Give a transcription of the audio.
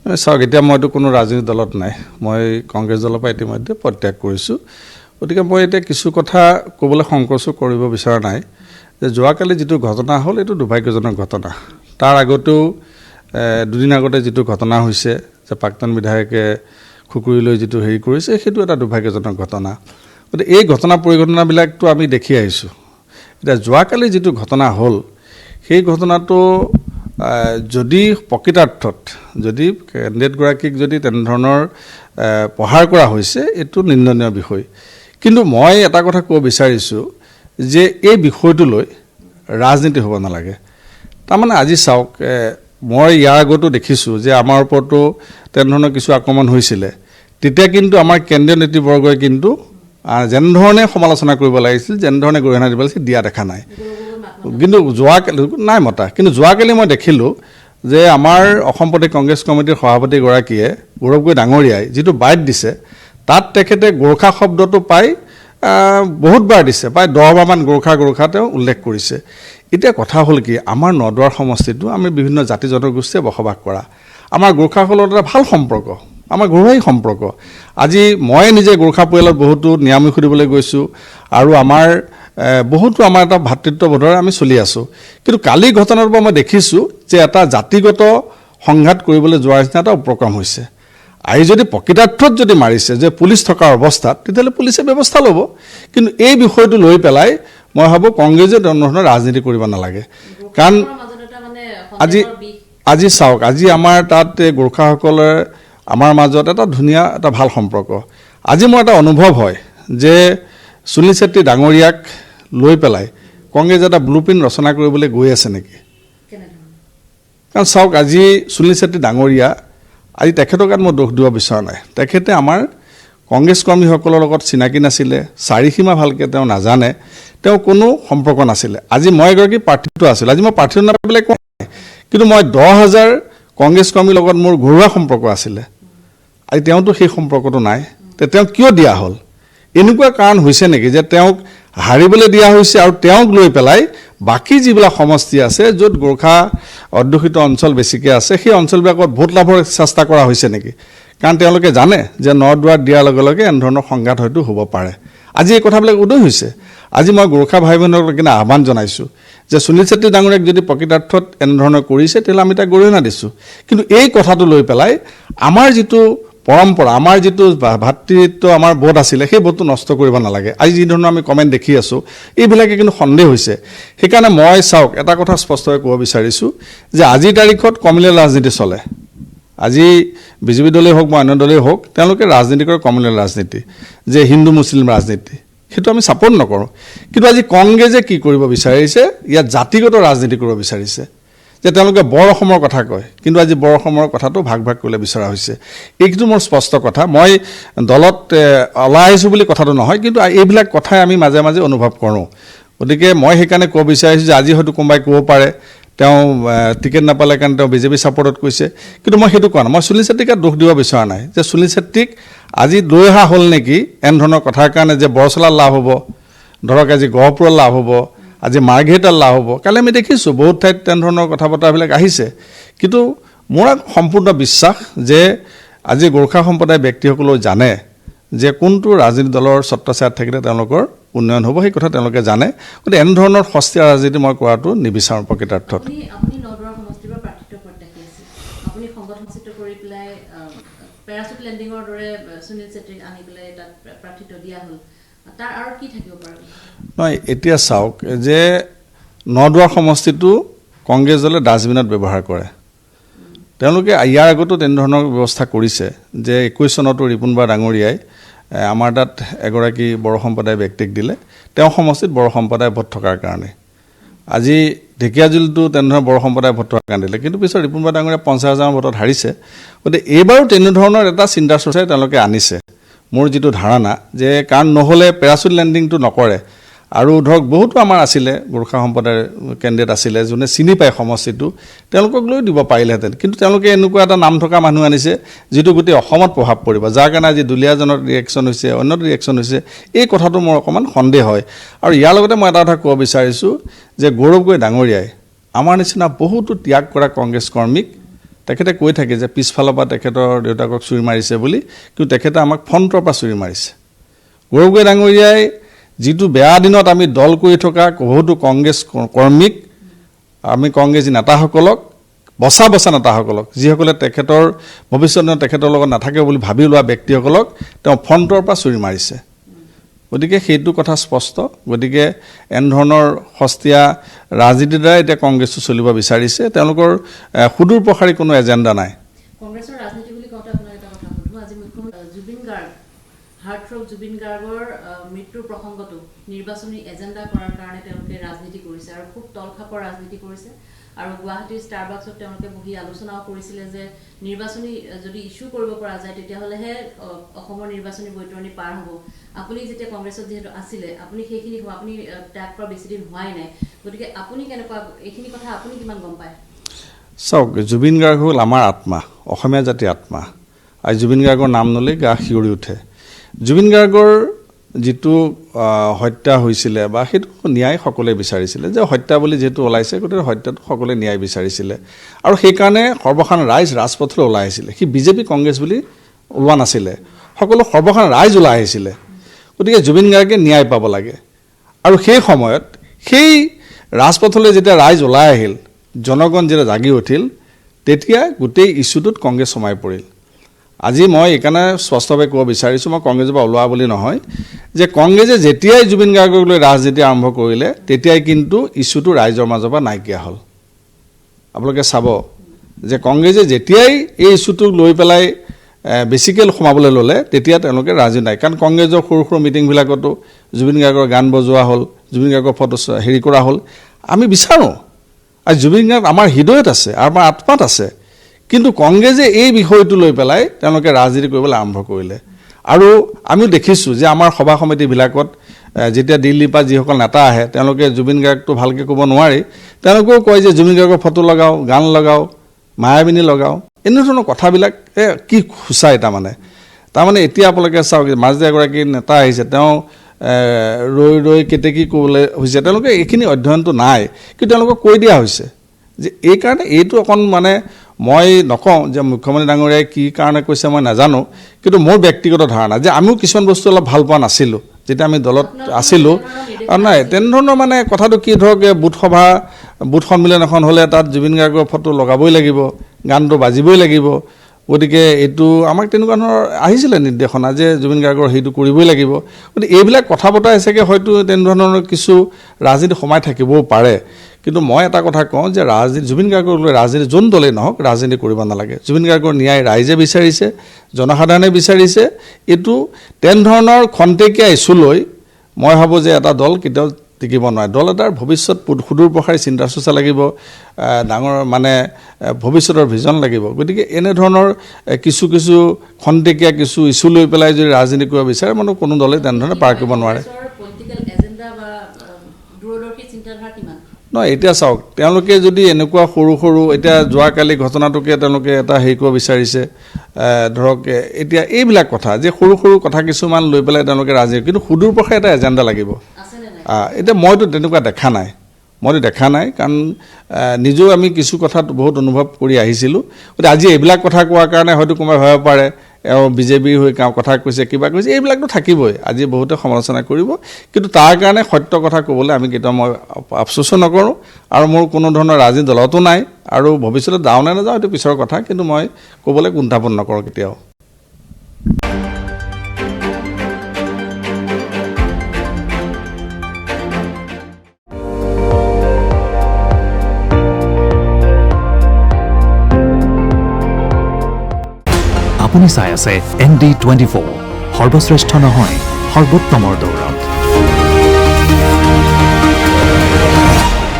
চাওক এতিয়া মইতো কোনো ৰাজনৈতিক দলত নাই মই কংগ্ৰেছ দলৰ পৰা ইতিমধ্যে পদত্যাগ কৰিছোঁ গতিকে মই এতিয়া কিছু কথা ক'বলৈ সংকোচ কৰিব বিচৰা নাই যে যোৱাকালি যিটো ঘটনা হ'ল এইটো দুৰ্ভাগ্যজনক ঘটনা তাৰ আগতেও দুদিন আগতে যিটো ঘটনা হৈছে যে প্ৰাক্তন বিধায়কে খুকুৰি লৈ যিটো হেৰি কৰিছে সেইটো এটা দুৰ্ভাগ্যজনক ঘটনা গতিকে এই ঘটনা পৰিঘটনাবিলাকতো আমি দেখি আহিছোঁ এতিয়া যোৱাকালি যিটো ঘটনা হ'ল সেই ঘটনাটো যদি প্ৰকৃতাৰ্থত যদি কেণ্ডিডেটগৰাকীক যদি তেনেধৰণৰ প্ৰহাৰ কৰা হৈছে এইটো নিন্দনীয় বিষয় কিন্তু মই এটা কথা ক'ব বিচাৰিছোঁ যে এই বিষয়টো লৈ ৰাজনীতি হ'ব নালাগে তাৰমানে আজি চাওক মই ইয়াৰ আগতো দেখিছোঁ যে আমাৰ ওপৰতো তেনেধৰণৰ কিছু আক্ৰমণ হৈছিলে তেতিয়া কিন্তু আমাৰ কেন্দ্ৰীয় নেতৃবৰ্গই কিন্তু যেনেধৰণে সমালোচনা কৰিব লাগিছিল যেনেধৰণে গৰিহণা দিব লাগিছিল দিয়া দেখা নাই কিন্তু যোৱাকালি নাই মতা কিন্তু যোৱাকালি মই দেখিলোঁ যে আমাৰ অসম প্ৰদেশ কংগ্ৰেছ কমিটিৰ সভাপতিগৰাকীয়ে গৌৰৱগগৈ ডাঙৰীয়াই যিটো বাইট দিছে তাত তেখেতে গোৰ্খা শব্দটো পাই বহুতবাৰ দিছে প্ৰায় 10 বাৰমান গোৰ্খা তেওঁ উল্লেখ কৰিছে এতিয়া কথা হ'ল কি আমাৰ নদুৱাৰ সমষ্টিটো আমি বিভিন্ন জাতি জনগোষ্ঠীয়ে বসবাস কৰা আমাৰ গোৰ্খাসকলৰ এটা ভাল সম্পৰ্ক আমাৰ ঘৰুৱাই সম্পৰ্ক আজি মই নিজে গোৰ্খা পৰিয়ালত বহুতো নিৰাময় সুধিবলৈ গৈছোঁ আৰু আমাৰ বহুতো আমাৰ এটা ভাতৃত্ববোধৰে আমি চলি আছোঁ কিন্তু কালি ঘটনাৰ পৰা মই দেখিছোঁ যে এটা জাতিগত সংঘাত কৰিবলৈ যোৱাৰ নিচিনা এটা উপক্ৰম হৈছে আজি যদি প্ৰকৃতাৰ্থত যদি মাৰিছে যে পুলিচ থকাৰ অৱস্থাত তেতিয়াহ'লে পুলিচে ব্যৱস্থা ল'ব কিন্তু এই বিষয়টো লৈ পেলাই মই ভাবোঁ কংগ্ৰেছে তেনেধৰণৰ ৰাজনীতি কৰিব নালাগে কাৰণ আজি চাওক আজি আমাৰ তাত গোৰ্খাসকলে আমাৰ মাজত এটা ধুনীয়া এটা ভাল সম্পৰ্ক আজি মোৰ এটা অনুভৱ হয় যে সুনীল ছেত্ৰী ডাঙৰীয়াক লৈ পেলাই কংগ্ৰেছ এটা ব্লুপ্ৰিণ্ট ৰচনা কৰিবলৈ গৈ আছে নেকি কাৰণ চাওক আজি সুনীল ছেত্ৰী ডাঙৰীয়া আজি তেখেতৰ গাত মই দোষ দিব বিচৰা নাই তেখেতে আমাৰ কংগ্ৰেছ কৰ্মীসকলৰ লগত চিনাকি নাছিলে চাৰিসীমা ভালকৈ তেওঁ নাজানে তেওঁ কোনো সম্পৰ্ক নাছিলে আজি মই এগৰাকী প্ৰাৰ্থীটো আছিলোঁ আজি মই প্ৰাৰ্থীটো নাপাবলৈ কোৱা নাই কিন্তু মই 10,000 কংগ্ৰেছ কৰ্মীৰ লগত মোৰ ঘৰুৱা সম্পৰ্ক আছিলে আজি তেওঁতো সেই সম্পৰ্কটো নাই তে তেওঁ কিয় দিয়া হ'ল এনেকুৱা কাৰণ হৈছে নেকি যে তেওঁক হাৰিবলৈ দিয়া হৈছে আৰু তেওঁক লৈ পেলাই বাকী যিবিলাক সমষ্টি আছে য'ত গোৰ্খা অধ্যুষিত অঞ্চল বেছিকৈ আছে সেই অঞ্চলবিলাকত ভোট লাভৰ চেষ্টা কৰা হৈছে নেকি কাৰণ তেওঁলোকে জানে যে নদুৱাৰত দিয়াৰ লগে লগে এনেধৰণৰ সংঘাত হয়তো হ'ব পাৰে আজি এই কথাবিলাক উদয় হৈছে আজি মই গোৰ্খা ভাই ভনীসকলক কিনে আহ্বান জনাইছোঁ যে সুনীল ছেত্ৰী ডাঙৰীয়াক যদি প্ৰকৃতাৰ্থত এনেধৰণৰ কৰিছে তেতিয়াহ'লে আমি তাক গৰিহণা দিছোঁ কিন্তু এই কথাটো লৈ পেলাই আমাৰ যিটো পৰম্পৰা আমাৰ যিটো ভাতৃত্ব আমাৰ বোধ আছিলে সেই বোধটো নষ্ট কৰিব নালাগে আজি যি ধৰণৰ আমি কমেণ্ট দেখি আছোঁ এইবিলাকে কিন্তু সন্দেহ হৈছে সেইকাৰণে মই চাওক এটা কথা স্পষ্টকৈ ক'ব বিচাৰিছোঁ যে আজিৰ তাৰিখত কমিউনেল ৰাজনীতি চলে আজি বিজেপি দলেই হওক বা অন্য দলেই হওক তেওঁলোকে ৰাজনীতি কৰে কমিউনেল ৰাজনীতি যে হিন্দু মুছলিম ৰাজনীতি সেইটো আমি ছাপোৰ্ট নকৰোঁ কিন্তু আজি কংগ্ৰেছে কি কৰিব বিচাৰিছে ইয়াত জাতিগত ৰাজনীতি কৰিব বিচাৰিছে যে তেওঁলোকে বৰ অসমৰ কথা কয় কিন্তু আজি বৰ অসমৰ কথাটো ভাগ কৰিবলৈ বিচৰা হৈছে এইটো মোৰ স্পষ্ট কথা মই দলত ওলাই আহিছোঁ বুলি কথাটো নহয় কিন্তু এইবিলাক কথাই আমি মাজে মাজে অনুভৱ কৰোঁ গতিকে মই সেইকাৰণে ক'ব বিচাৰিছোঁ যে আজি হয়তো কোনোবাই ক'ব পাৰে তেওঁ টিকেট নাপালে কাৰণে তেওঁ বিজেপি ছাপোৰ্টত কৈছে কিন্তু মই সেইটো কোৱা নাই মই সুনীল ছেত্ৰীক দোষ দিব বিচৰা নাই যে সুনীল ছেত্ৰীক আজি লৈ অহা হ'ল নেকি এনেধৰণৰ কথাৰ কাৰণে যে বৰচলাত লাভ হ'ব ধৰক আজি গহপুৰত লাভ হ'ব আজি মাৰ্ঘেৰিটাত লাভ হ'ব কালি আমি দেখিছোঁ বহুত ঠাইত তেনেধৰণৰ কথা বতৰাবিলাক আহিছে কিন্তু মোৰ সম্পূৰ্ণ বিশ্বাস যে আজি গোৰ্খা সম্প্ৰদায়ৰ ব্যক্তিসকলেও জানে যে কোনটো ৰাজনীতি দলৰ ছত্ৰছায়াত থাকিলে তেওঁলোকৰ উন্নয়ন হ'ব সেই কথা তেওঁলোকে জানে গতিকে এনেধৰণৰ সস্তীয়া ৰাজনীতি মই কৰাটো নিবিচাৰোঁ প্ৰকৃতাৰ্থত আপুনি নদুৱাৰ সমষ্টিৰ পৰা প্ৰাৰ্থিত্ব প্ৰত্যাশী আছিল আপুনি সংগঠনচিত কৰি পেলাই পেৰাচুট লেণ্ডিঙৰ দৰে সুনীল ছেত্ৰীক আনি পেলাই তাত প্ৰাৰ্থিত্ব দিয়া হ'ল তাৰ আৰু কি থাকিব পাৰে নহয় এতিয়া চাওক যে নদুৱাৰ সমষ্টিটো কংগ্ৰেছ দলে ডাষ্টবিনত ব্যৱহাৰ কৰে তেওঁলোকে ইয়াৰ আগতো তেনেধৰণৰ ব্যৱস্থা কৰিছে যে 21 চনতো ৰিপুণ বৰা ডাঙৰীয়াই আমাৰ তাত এগৰাকী বড়ো সম্প্ৰদায়ৰ ব্যক্তিক দিলে তেওঁ সমষ্টিত বড়ো সম্প্ৰদায় ভোট থকাৰ কাৰণে আজি ঢেকীয়াজুলিতো তেনেধৰণৰ বড়ো সম্প্ৰদায় ভোট থকাৰ কাৰণে দিলে কিন্তু পিছত ৰিপুণ বৰা ডাঙৰীয়া 50,000 ভোটত হাৰিছে গতিকে এইবাৰো তেনেধৰণৰ এটা চিন্তা চৰ্চাই তেওঁলোকে আনিছে মোৰ যিটো ধাৰণা যে কাৰণ নহ'লে পেৰাচুট লেণ্ডিংটো নকৰে আৰু ধৰক বহুতো আমাৰ আছিলে গোৰ্খা সম্প্ৰদায়ৰ কেণ্ডিডেট আছিলে যোনে চিনি পায় সমষ্টিটো তেওঁলোকক লৈ দিব পাৰিলেহেঁতেন কিন্তু তেওঁলোকে এনেকুৱা এটা নাম থকা মানুহ আনিছে যিটো গোটেই অসমত প্ৰভাৱ পৰিব যাৰ কাৰণে আজি দুলীয়াজনৰ ৰিয়েকশ্যন হৈছে অন্য ৰিয়েকশ্যন হৈছে এই কথাটো মোৰ অকণমান সন্দেহ হয় আৰু ইয়াৰ লগতে মই এটা কথা ক'ব বিচাৰিছোঁ যে গৌৰৱগগৈ ডাঙৰীয়াই আমাৰ নিচিনা বহুতো ত্যাগ কৰা কংগ্ৰেছ কৰ্মীক তেখেতে কৈ থাকে যে পিছফালৰ পৰা তেখেতৰ দেউতাকক চুৰি মাৰিছে বুলি, কিন্তু তেখেতে আমাক ফ্ৰণ্টৰ পৰা চুৰি মাৰিছে। গৌৰৱ ডাঙৰীয়াই যিটো বেয়া দিনত আমি দল কৰি থকা বহুতো কংগ্ৰেছ কৰ্মীক, আমি কংগ্ৰেছী নেতাসকলক, বচা নেতাসকলক, যিসকলে তেখেতৰ ভৱিষ্যত তেখেতৰ লগত নাথাকে বুলি ভাবি লোৱা ব্যক্তিসকলক তেওঁ ফ্ৰণ্টৰ পৰা চুৰি মাৰিছে। গতিকে সেইটো কথা স্পষ্ট। গতিকে এনেধৰণৰ সস্তীয়া ৰাজনীতিৰ দ্বাৰা এতিয়া কংগ্ৰেছটো চলিব বিচাৰিছে। তেওঁলোকৰ সুদূৰ প্ৰসাৰী কোনো এজেণ্ডা নাই। কংগ্ৰেছৰ ৰাজনীতি বুলি কওঁতে আপোনাক এটা কথা সুধো, আজি মুখ্যমন্ত্ৰী জুবিন গাৰ্গ, হাৰ্টথ্ৰব জুবিন গাৰ্গৰ মৃত্যুৰ প্ৰসংগটো নিৰ্বাচনী এজেণ্ডা কৰাৰ কাৰণে তেওঁলোকে ৰাজনীতি কৰিছে আৰু খুব তলখাপৰ ৰাজনীতি কৰিছে। আৰু গুৱাহাটীৰ ষ্টাৰবাক্সত তেওঁলোকে বহি আলোচনাও কৰিছিলে যে নিৰ্বাচনী যদি ইস্যু কৰিব পৰা যায় তেতিয়াহ'লেহে অসমৰ নিৰ্বাচনী বৈতৰণি পাৰ হ'ব। আপুনি যেতিয়া কংগ্ৰেছত যিহেতু আছিলে, আপুনি সেইখিনি আপুনি ত্যাগ কৰা বেছিদিন হোৱাই নাই, গতিকে আপুনি কেনেকুৱা এইখিনি কথা আপুনি কিমান গম পায়? চাওক, জুবিন গাৰ্গ হ'ল আমাৰ আত্মা, অসমীয়া জাতিৰ আত্মা। আৰু জুবিন গাৰ্গৰ নাম ল'লেই গা শিয়ৰি উঠে। জুবিন গাৰ্গৰ যিটো হত্যা হৈছিলে বা সেইটো ন্যায় সকলোৱে বিচাৰিছিলে, যে হত্যা বুলি যিহেতু ওলাইছে গতিকে হত্যাটো সকলোৱে ন্যায় বিচাৰিছিলে। আৰু সেইকাৰণে সৰ্বসাধাৰণ ৰাইজ ৰাজপথলৈ ওলাই আহিছিলে। সি বিজেপি কংগ্ৰেছ বুলি ওলোৱা নাছিলে, সকলো সৰ্বসাধাৰণ ৰাইজ ওলাই আহিছিলে। গতিকে জুবিন গাৰ্গে ন্যায় পাব লাগে। আৰু সেই সময়ত সেই ৰাজপথলৈ যেতিয়া ৰাইজ ওলাই আহিল, জনগণ যেতিয়া জাগি উঠিল, তেতিয়া গোটেই ইছ্যুটোত কংগ্ৰেছ সোমাই পৰিল। আজি মই এইকাৰণে স্পষ্টভাৱে ক'ব বিচাৰিছোঁ, মই কংগ্ৰেছৰ পৰা ওলোৱা বুলি নহয়, যে কংগ্ৰেছে যেতিয়াই জুবিন গাৰ্গক লৈ ৰাজনীতি আৰম্ভ কৰিলে তেতিয়াই কিন্তু ইছ্যুটো ৰাইজৰ মাজৰ পৰা নাইকিয়া হ'ল। আপোনালোকে চাব যে কংগ্ৰেছে যেতিয়াই এই ইছ্যুটোক লৈ পেলাই বেছিকৈ সোমাবলৈ ল'লে তেতিয়া তেওঁলোকে ৰাজনীতি নাই। কাৰণ কংগ্ৰেছৰ সৰু সৰু মিটিংবিলাকতো জুবিন গাৰ্গৰ গান বজোৱা হ'ল, জুবিন গাৰ্গৰ ফটো হেৰি কৰা হ'ল। আমি বিচাৰোঁ, আৰু জুবিন গাৰ্গ আমাৰ হৃদয়ত আছে, আমাৰ আত্মাত আছে, কিন্তু কংগ্ৰেছে এই বিষয়টো লৈ পেলাই তেওঁলোকে ৰাজনীতি কৰিবলৈ আৰম্ভ কৰিলে। আৰু আমিও দেখিছোঁ যে আমাৰ সভা সমিতিবিলাকত যেতিয়া দিল্লীৰ পৰা যিসকল নেতা আহে তেওঁলোকে জুবিন গাৰ্গটো ভালকৈ ক'ব নোৱাৰি, তেওঁলোকেও কয় যে জুবিন গাৰ্গৰ ফটো লগাওঁ, গান লগাওঁ, মায়াবিনী লগাওঁ, এনেধৰণৰ কথাবিলাক কি সূচায়। তাৰমানে এতিয়া আপোনালোকে চাওক, মাজতে এগৰাকী নেতা আহিছে, তেওঁ ৰৈ কেতেকী ক'বলৈ হৈছে। তেওঁলোকে এইখিনি অধ্যয়নটো নাই, কিন্তু তেওঁলোকক কৈ দিয়া হৈছে যে এইকাৰণে এইটো অকণ মই নকওঁ যে মুখ্যমন্ত্ৰী ডাঙৰীয়াই কি কাৰণে কৈছে মই নাজানো, কিন্তু মোৰ ব্যক্তিগত ধাৰণা যে আমিও কিছুমান বস্তু অলপ ভাল পোৱা নাছিলোঁ যেতিয়া আমি দলত আছিলোঁ। নাই তেনেধৰণৰ কথাটো কি, ধৰক বুথ সন্মিলন এখন হ'লে তাত জুবিন গাৰ্গৰ ফটো লগাবই লাগিব, গানটো বাজিবই লাগিব। গতিকে এইটো আমাক তেনেকুৱা ধৰণৰ আহিছিলে নিৰ্দেশনা যে জুবিন গাৰ্গৰ সেইটো কৰিবই লাগিব। গতিকে এইবিলাক কথা বতৰাই চাগে হয়তো তেনেধৰণৰ কিছু ৰাজনীতি সোমাই থাকিবও পাৰে। কিন্তু মই এটা কথা কওঁ যে জুবিন গাৰ্গক লৈ ৰাজনীতি যোন দলেই নহওক ৰাজনীতি কৰিব নালাগে। জুবিন গাৰ্গৰ ন্যায় ৰাইজে বিচাৰিছে, জনসাধাৰণে বিচাৰিছে। এইটো তেনেধৰণৰ খন্তেকীয়া ইছ্যু লৈ মই ভাবোঁ যে এটা দল কেতিয়াও টিকিব নোৱাৰে। দল এটাৰ ভৱিষ্যত সুদূৰ প্ৰসাৰী চিন্তা চৰ্চা লাগিব, ডাঙৰ ভৱিষ্যতৰ ভিজন লাগিব। গতিকে এনেধৰণৰ কিছু খন্তেকীয়া কিছু ইছ্যু লৈ পেলাই যদি ৰাজনীতি কৰিব বিচাৰে কোনো দলে তেনেধৰণে পাৰ কৰিব নোৱাৰে। নহয়, এতিয়া চাওক, তেওঁলোকে যদি এনেকুৱা সৰু এতিয়া যোৱাকালি ঘটনাটোকে তেওঁলোকে এটা হেৰি কৰিব বিচাৰিছে, ধৰক এতিয়া এইবিলাক কথা যে সৰু কথা কিছুমান লৈ পেলাই তেওঁলোকে ৰাজনীতি, কিন্তু সুদূৰ প্ৰসাৰী এটা এজেণ্ডা লাগিব। এতিয়া মইতো তেনেকুৱা দেখা নাই, কাৰণ নিজেও আমি কিছু কথাত বহুত অনুভৱ কৰি আহিছিলোঁ। গতিকে আজি এইবিলাক কথা কোৱাৰ কাৰণে হয়তো কোনোবাই ভাবিব পাৰে বিজেপিৰ হৈ কথা কৈছে, কিবা কৈছে, এইবিলাকতো থাকিবই। আজি বহুতে সমালোচনা কৰিব, কিন্তু তাৰ কাৰণে সত্য কথা ক'বলৈ আমি কেতিয়াও মই আফচোচো নকৰোঁ। আৰু মোৰ কোনো ধৰণৰ ৰাজনীতি দলতো নাই, আৰু ভৱিষ্যতে যাওঁ নে নাযাওঁ এইটো পিছৰ কথা, কিন্তু মই ক'বলৈ কুণ্ঠাবোধ নকৰোঁ কেতিয়াও। আপুনি চাই আছে ND24, সৰ্বশ্ৰেষ্ঠ নহয় সৰ্বোত্তমৰ দৌৰ।